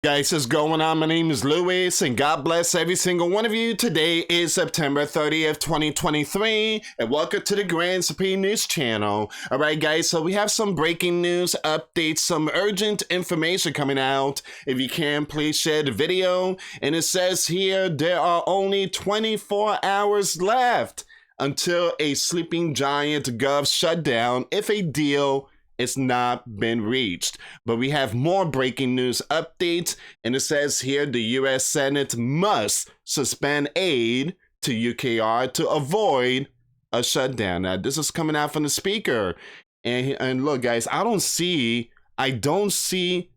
Guys, what's going on? My name is Louis, and God bless every single one of you. Today is September 30th, 2023, and welcome to the Grand Supreme News channel. Alright guys, so we have some breaking news updates, some urgent information coming out. If you can, please share the video. And it says here, there are only 24 hours left until a sleeping giant gov shutdown if a deal it's not been reached. But we have more breaking news updates, and it says here the US Senate must suspend aid to UKR to avoid a shutdown. Now, this is coming out from the speaker. And look, guys, I don't see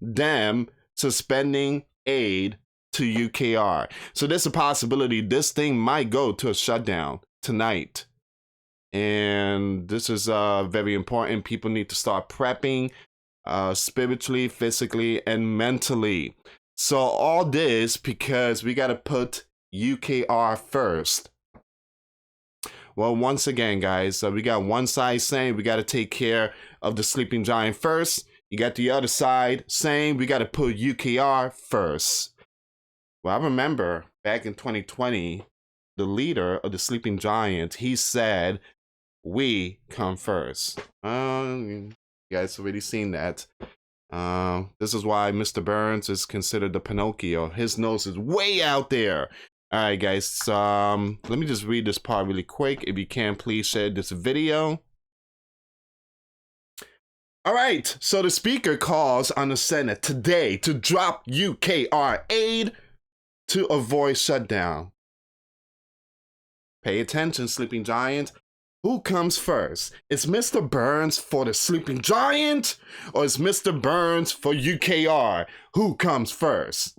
them suspending aid to UKR. So there's a possibility this thing might go to a shutdown tonight. And this is very important. People need to start prepping spiritually, physically, and mentally. So all this because we got to put UKR first. Well, once again, guys, we got one side saying we got to take care of the sleeping giant first. You got the other side saying we got to put UKR first. Well, I remember back in 2020, the leader of the sleeping giant, he said, we come first. You guys already seen that. This is why Mr. Burns is considered the Pinocchio. His nose is way out there. All right, guys. Let me just read this part really quick. If you can, please share this video. All right. So the speaker calls on the Senate today to drop UKR aid to avoid shutdown. Pay attention, sleeping giant. Who comes first? Is Mr. Burns for the sleeping giant, or is Mr. Burns for UKR? Who comes first?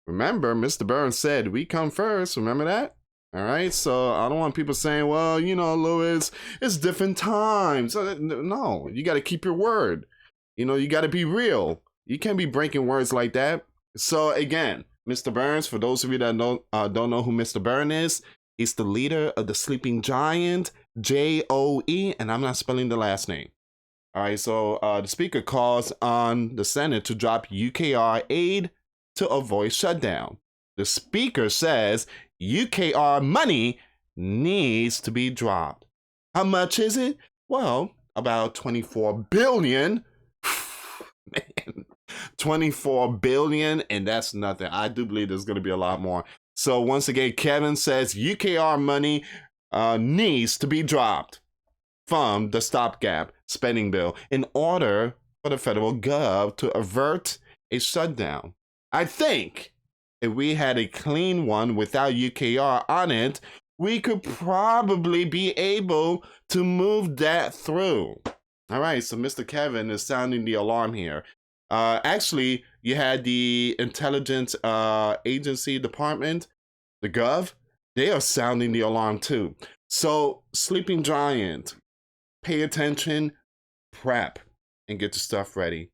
Remember, Mr. Burns said we come first. Remember that? All right, so I don't want people saying, well, you know, Louis, it's different times. No, you got to keep your word. You know, you got to be real. You can't be breaking words like that. So again, Mr. Burns, for those of you that don't know who Mr. Burns is, he's the leader of the sleeping giant, J-O-E, and I'm not spelling the last name. All right, so the speaker calls on the Senate to drop UKR aid to avoid shutdown. The speaker says UKR money needs to be dropped. How much is it? Well, about 24 billion. Man, 24 billion, and that's nothing. I do believe there's going to be a lot more. So once again, Kevin says UKR money needs to be dropped from the stopgap spending bill in order for the federal gov to avert a shutdown. I think if we had a clean one without UKR on it, we could probably be able to move that through. All right, so Mr. Kevin is sounding the alarm here. Actually, you had the intelligence agency department, the gov, they are sounding the alarm too. So sleeping giant, pay attention, prep, and get your stuff ready.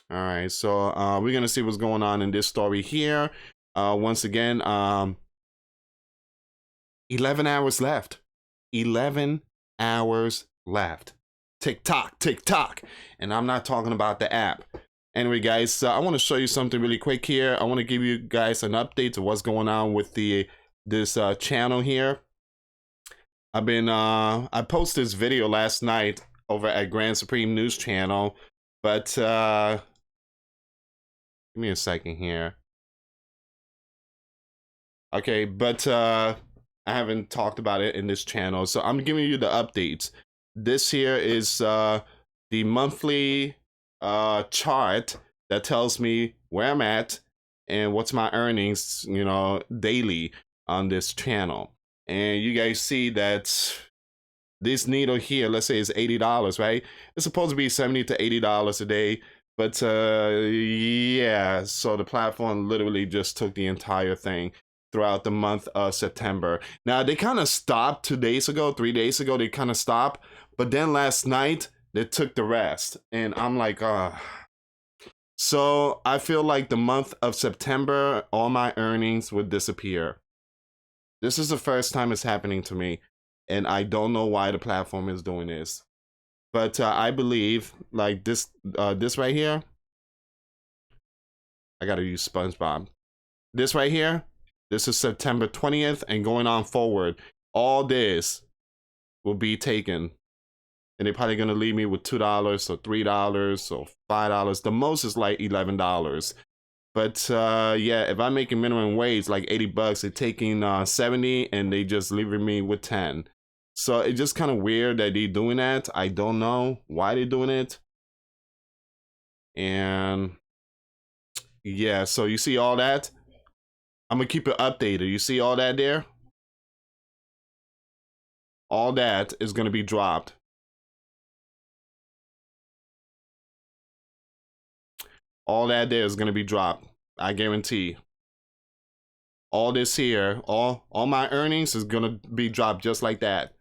All right, so we're gonna see what's going on in this story here. Once again, 11 hours left. 11 hours left. Tick tock, tick tock. And I'm not talking about the app. Anyway, guys, I want to show you something really quick here. I want to give you guys an update of what's going on with this channel here. I posted this video last night over at Grand Supreme News channel, but give me a second here. Okay, but I haven't talked about it in this channel, so I'm giving you the updates. This here is the monthly chart that tells me where I'm at and what's my earnings, you know, daily on this channel. And you guys see that this needle here, let's say, is $80, right? It's supposed to be $70 to $80 a day, but yeah, so the platform literally just took the entire thing throughout the month of September. Now they kind of stopped 2 days ago, 3 days ago, they kind of stopped, but then last night they took the rest, and I'm like, so I feel like the month of September, all my earnings would disappear. This is the first time it's happening to me, and I don't know why the platform is doing this. But I believe like this right here, I gotta use SpongeBob. This right here, this is September 20th, and going on forward, all this will be taken. And they're probably gonna leave me with $2 or $3 or $5. The most is like $11. But yeah, if I'm making minimum wage like 80 bucks, they're taking 70 and they just leaving me with 10. So it's just kind of weird that they're doing that. I don't know why they're doing it. And yeah, so you see all that? I'm gonna keep it updated. You see all that there? All that is gonna be dropped. All that there is gonna be dropped. I guarantee. All this here, all my earnings is gonna be dropped just like that.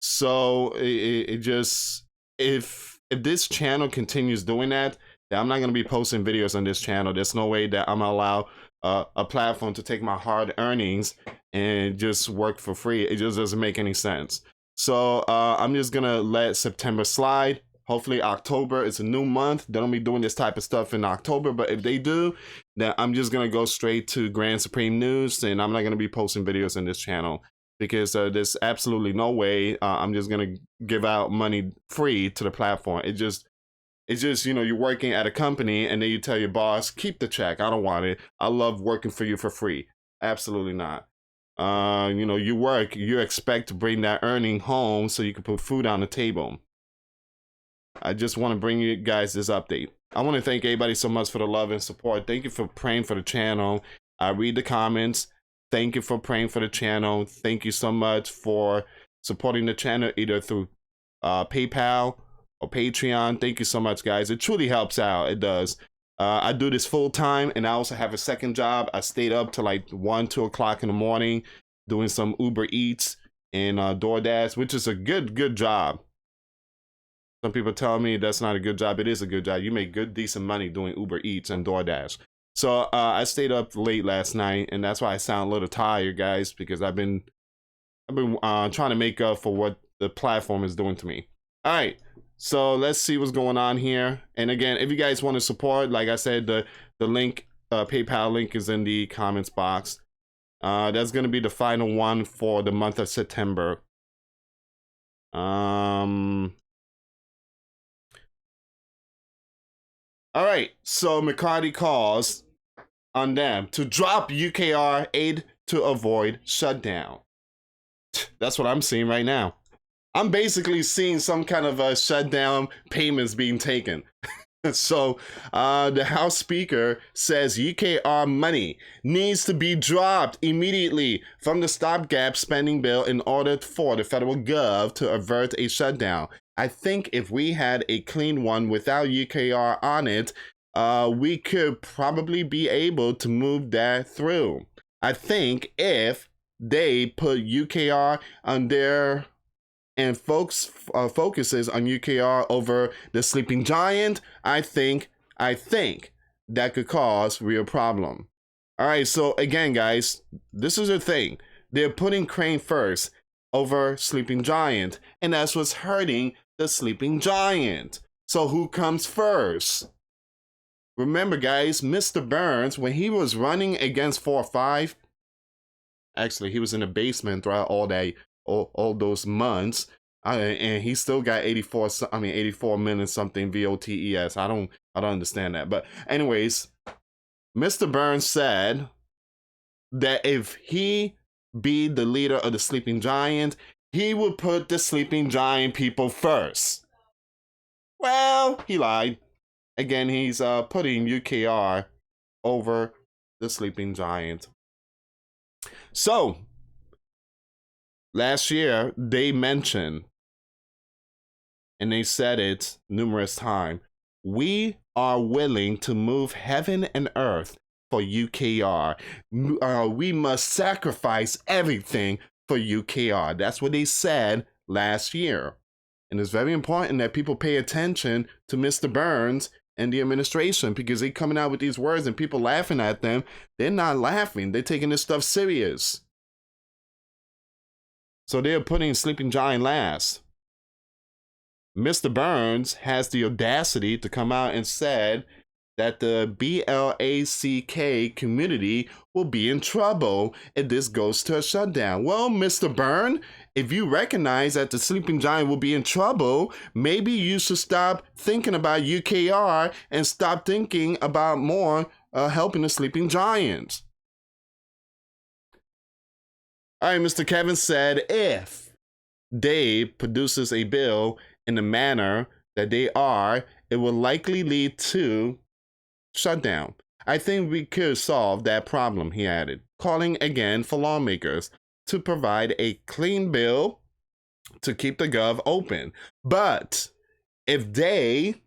So it just, if this channel continues doing that, then I'm not gonna be posting videos on this channel. There's no way that I'm gonna allow a platform to take my hard earnings and just work for free. It just doesn't make any sense. So I'm just gonna let September slide. Hopefully October is a new month. They don't be doing this type of stuff in October, but if they do, then I'm just gonna go straight to Grand Supreme News, and I'm not gonna be posting videos on this channel because there's absolutely no way I'm just gonna give out money free to the platform. It's just, you know, you're working at a company and then you tell your boss, keep the check. I don't want it. I love working for you for free. Absolutely not. You know, you work, you expect to bring that earning home so you can put food on the table. I just want to bring you guys this update. I want to thank everybody so much for the love and support. Thank you for praying for the channel. I read the comments. Thank you for praying for the channel. Thank you so much for supporting the channel either through PayPal or Patreon. Thank you so much, guys. It truly helps out. It does. I do this full time, and I also have a second job. I stayed up till like 1, 2 o'clock in the morning doing some Uber Eats and DoorDash, which is a good job. Some people tell me that's not a good job. It is a good job. You make good, decent money doing Uber Eats and DoorDash. So I stayed up late last night, and that's why I sound a little tired, guys, because I've been trying to make up for what the platform is doing to me. All right, so let's see what's going on here. And again, if you guys want to support, like I said, the link, PayPal link is in the comments box. That's going to be the final one for the month of September. All right, so McCarthy calls on them to drop UKR aid to avoid shutdown. That's what I'm seeing right now. I'm basically seeing some kind of shutdown payments being taken. So the House Speaker says UKR money needs to be dropped immediately from the stopgap spending bill in order for the federal gov to avert a shutdown. I think if we had a clean one without UKR on it, we could probably be able to move that through. I think if they put UKR on there and folks focuses on UKR over the sleeping giant, I think that could cause real problem. All right, so again, guys, this is the thing. They're putting Crane first over sleeping giant, and that's what's hurting the sleeping giant. So who comes first? Remember, guys, Mr. Burns, when he was running against 4-5, actually, he was in the basement throughout all those months, and he still got 84 minutes something VOTES. I don't understand that. But anyways, Mr. Burns said that if he be the leader of the sleeping giant, he would put the sleeping giant people first. Well, he lied. Again, he's putting UKR over the sleeping giant. So, last year, they mentioned, and they said it numerous times, we are willing to move heaven and earth for UKR. We must sacrifice everything for UKR. That's what they said last year. And it's very important that people pay attention to Mr. Burns and the administration, because they're coming out with these words and people laughing at them. They're not laughing. They're taking this stuff serious. So they're putting sleeping giant last. Mr. Burns has the audacity to come out and said that the BLACK community will be in trouble if this goes to a shutdown. Well, Mr. Byrne, if you recognize that the sleeping giant will be in trouble, maybe you should stop thinking about UKR and stop thinking about more helping the sleeping giant. All right, Mr. Kevin said, if Dave produces a bill in the manner that they are, it will likely lead to shutdown. I think we could solve that problem, he added, calling again for lawmakers to provide a clean bill to keep the gov open. But if they,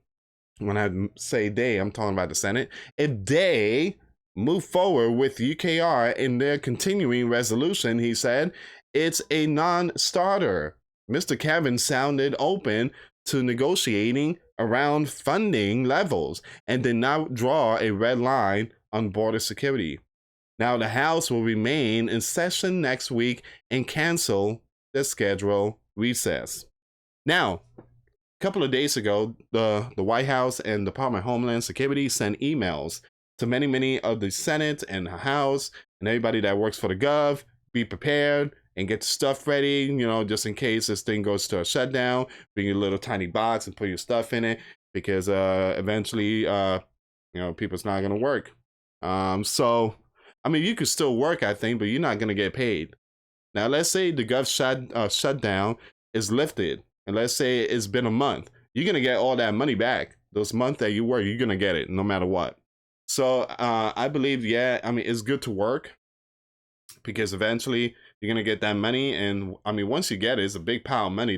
when I say they, I'm talking about the Senate, if they move forward with UKR in their continuing resolution, he said, it's a non-starter. Mr. Kevin sounded open to negotiating around funding levels and did not draw a red line on border security. Now, the House will remain in session next week and cancel the scheduled recess. Now, a couple of days ago, the White House and Department of Homeland Security sent emails to many of the Senate and the House and everybody that works for the gov. Be prepared and get stuff ready, just in case this thing goes to a shutdown. Bring your little tiny box and put your stuff in it, because eventually, people's not going to work. So, I mean, you could still work, I think, but you're not going to get paid. Now, let's say the gov shutdown is lifted, and let's say it's been a month. You're going to get all that money back. Those months that you work, you're going to get it no matter what. So I believe, it's good to work, because eventually you're going to get that money. And I mean, once you get it, it's a big pile of money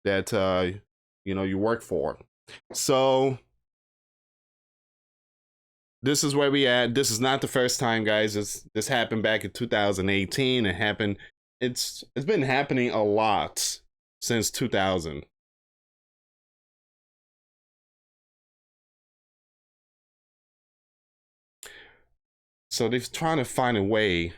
that you work for. So this is where we at. This is not the first time, guys. This happened back in 2018. It happened. It's been happening a lot since 2000. So they're trying to find a way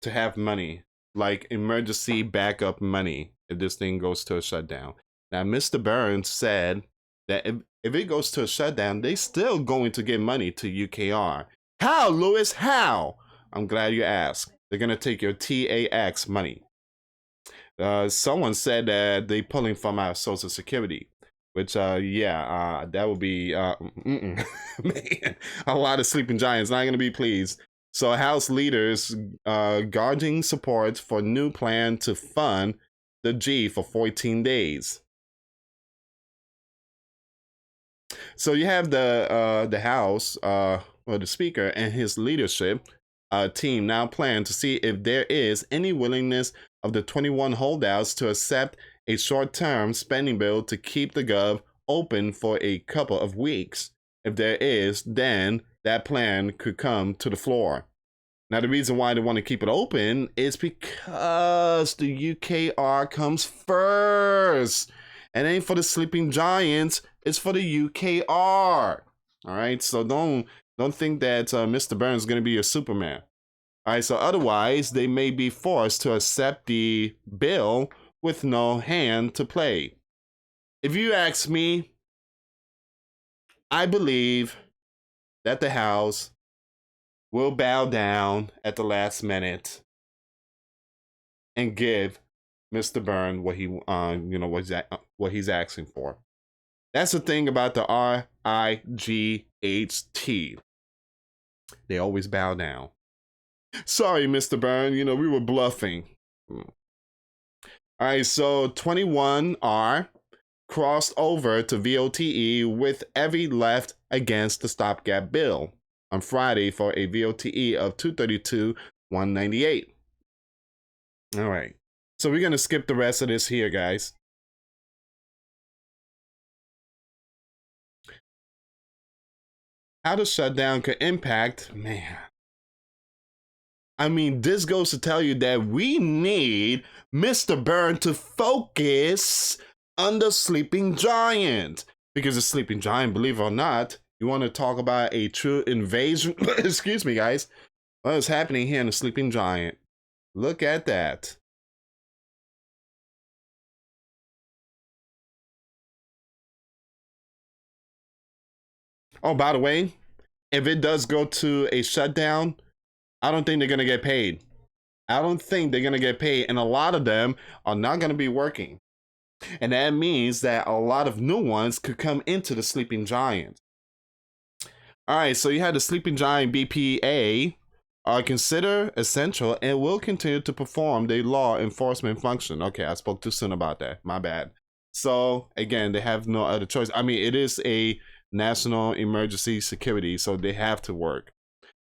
to have money, like emergency backup money, if this thing goes to a shutdown. Now, Mr. Burns said that if it goes to a shutdown, they still going to give money to UKR. How, Lewis? How? I'm glad you asked. They're going to take your TAX money. Someone said that they pulling from our Social Security, which, that would be, man, a lot of sleeping giants not going to be pleased. So House leaders guarding support for new plan to fund the G for 14 days. So you have the House, or the Speaker and his leadership team now plan to see if there is any willingness of the 21 holdouts to accept a short-term spending bill to keep the gov open for a couple of weeks. If there is, then that plan could come to the floor. Now, the reason why they want to keep it open is because the UKR comes first. It ain't for the sleeping giants, it's for the UKR. All right, so don't think that Mr. Burns is going to be a Superman. All right, so otherwise they may be forced to accept the bill with no hand to play. If you ask me, I believe that the House will bow down at the last minute and give Mr. Byrne what he's asking for. That's the thing about the RIGHT. They always bow down. Sorry, Mr. Byrne, we were bluffing. All right, so 21R crossed over to VOTE with every left against the stopgap bill on Friday for a VOTE of 232,198. All right, so we're going to skip the rest of this here, guys. How the shutdown could impact, man. I mean, this goes to tell you that we need Mr. Byrne to focus on the sleeping giant. Because the sleeping giant, believe it or not, you want to talk about a true invasion? Excuse me, guys. What is happening here in the sleeping giant? Look at that. Oh, by the way, if it does go to a shutdown, I don't think they're going to get paid. I don't think they're going to get paid. And a lot of them are not going to be working. And that means that a lot of new ones could come into the sleeping giant. All right, so you had the sleeping giant BPA are considered essential and will continue to perform their law enforcement function. Okay, I spoke too soon about that. My bad. So again, they have no other choice. I mean, it is a national emergency security, so they have to work.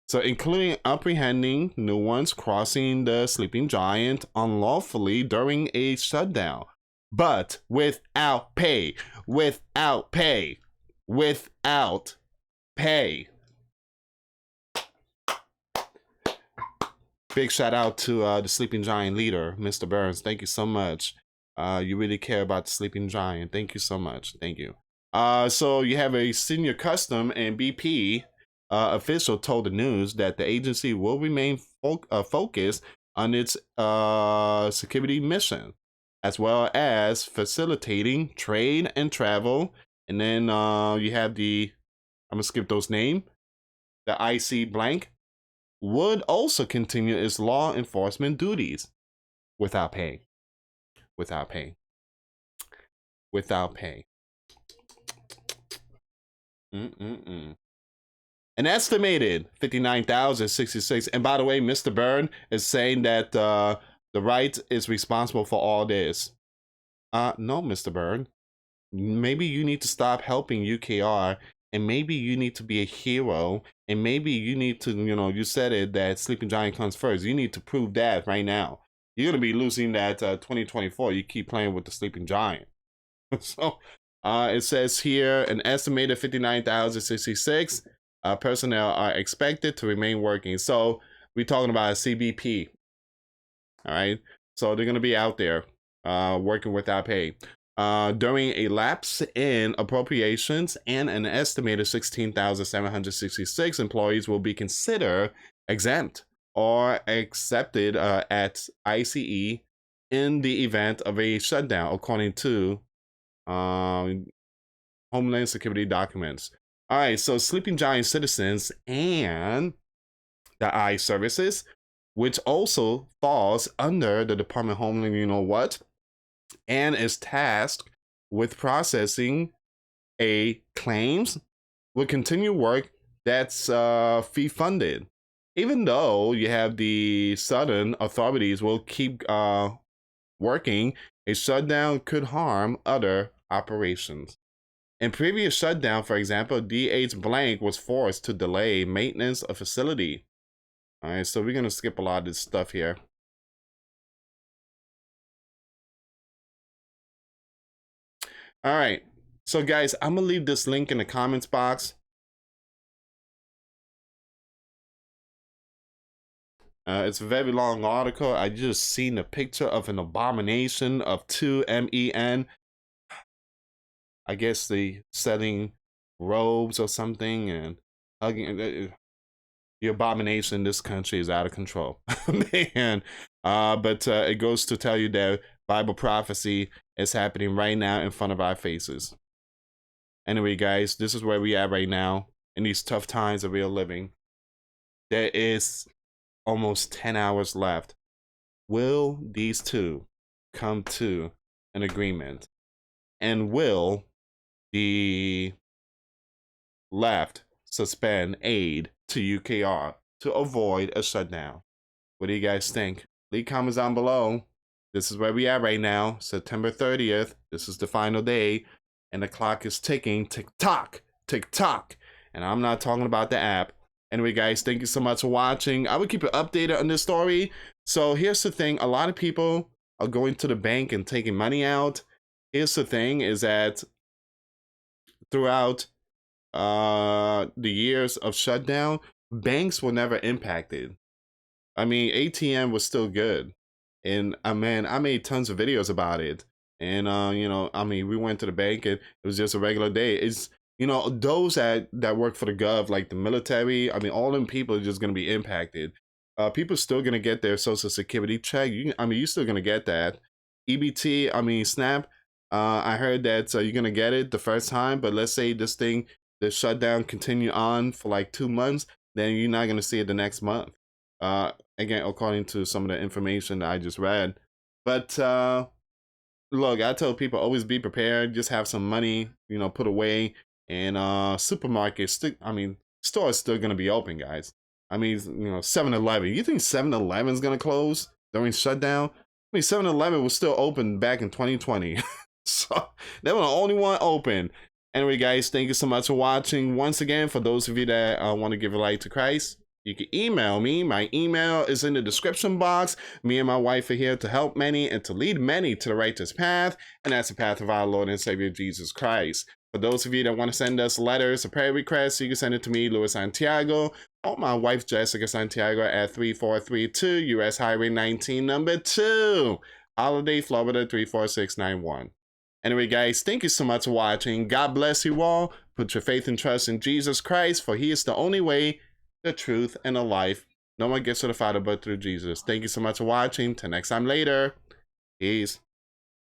So including apprehending new ones crossing the sleeping giant unlawfully during a shutdown, but without pay, without pay, without pay. Big shout out to the sleeping giant leader, Mr. Burns. Thank you so much. You really care about the sleeping giant. Thank you so much. Thank you. So you have a senior custom and BP official told the news that the agency will remain focused on its security mission, as well as facilitating trade and travel. And then you have the, I'm gonna skip those names. The IC blank would also continue its law enforcement duties without pay. Without pay. Without pay. An estimated 59,066. And by the way, Mr. Byrne is saying that the right is responsible for all this. No, Mr. Byrne. Maybe you need to stop helping UKR, and maybe you need to be a hero, and maybe you need to, you said it, that Sleeping Giant comes first. You need to prove that right now. You're going to be losing that 2024. You keep playing with the Sleeping Giant. So it says here, an estimated 59,066 personnel are expected to remain working. So we're talking about a CBP. All right. So they're going to be out there working without pay. During a lapse in appropriations, and an estimated 16,766 employees will be considered exempt or accepted at ICE in the event of a shutdown, according to Homeland Security documents. All right, so Sleeping Giant citizens and the ICE services, which also falls under the Department of Homeland, and is tasked with processing a claims, will continue work that's fee funded. Even though you have the Southern authorities will keep working, a shutdown could harm other operations. In previous shutdown, for example, DH blank was forced to delay maintenance of facility. All right, so we're going to skip a lot of this stuff here. All right, so guys, I'm gonna leave this link in the comments box. It's a very long article. I just seen a picture of an abomination of 2 MEN. I guess they selling robes or something and hugging. The abomination in this country is out of control, man. But it goes to tell you that Bible prophecy is happening right now in front of our faces. Anyway, guys, this is where we are right now in these tough times that we are living. There is almost 10 hours left. Will these two come to an agreement? And will the left suspend aid to UKR to avoid a shutdown? What do you guys think? Leave comments down below. This is where we are right now, September 30th. This is the final day, and the clock is ticking. Tick-tock, tick-tock. And I'm not talking about the app. Anyway, guys, thank you so much for watching. I will keep you updated on this story. So here's the thing. A lot of people are going to the bank and taking money out. Here's the thing is that throughout the years of shutdown, banks were never impacted. I mean, ATM was still good. And man, I made tons of videos about it. And I mean, we went to the bank and it was just a regular day. It's those that work for the gov, like the military, I mean, all them people are just gonna be impacted. People still gonna get their social security check. You're still gonna get that. EBT, I mean, SNAP. I heard that you're gonna get it the first time, but let's say this thing the shutdown continue on for like 2 months, then you're not going to see it the next month. Again, according to some of the information that I just read. But look, I tell people always be prepared. Just have some money, put away. And supermarkets, stores still going to be open, guys. 7-Eleven. You think 7-Eleven is going to close during shutdown? 7-Eleven was still open back in 2020. So they were the only one open. Anyway, guys, thank you so much for watching. Once again, for those of you that want to give a life to Christ, you can email me. My email is in the description box. Me and my wife are here to help many and to lead many to the righteous path, and that's the path of our Lord and Savior Jesus Christ. For those of you that want to send us letters or prayer requests, you can send it to me, Louis Santiago, or my wife, Jessica Santiago, at 3432 US Highway 19, number 2, Holiday, Florida 34691. Anyway, guys, thank you so much for watching. God bless you all. Put your faith and trust in Jesus Christ, for he is the only way, the truth, and the life. No one gets to the Father but through Jesus. Thank you so much for watching. Till next time later. Peace.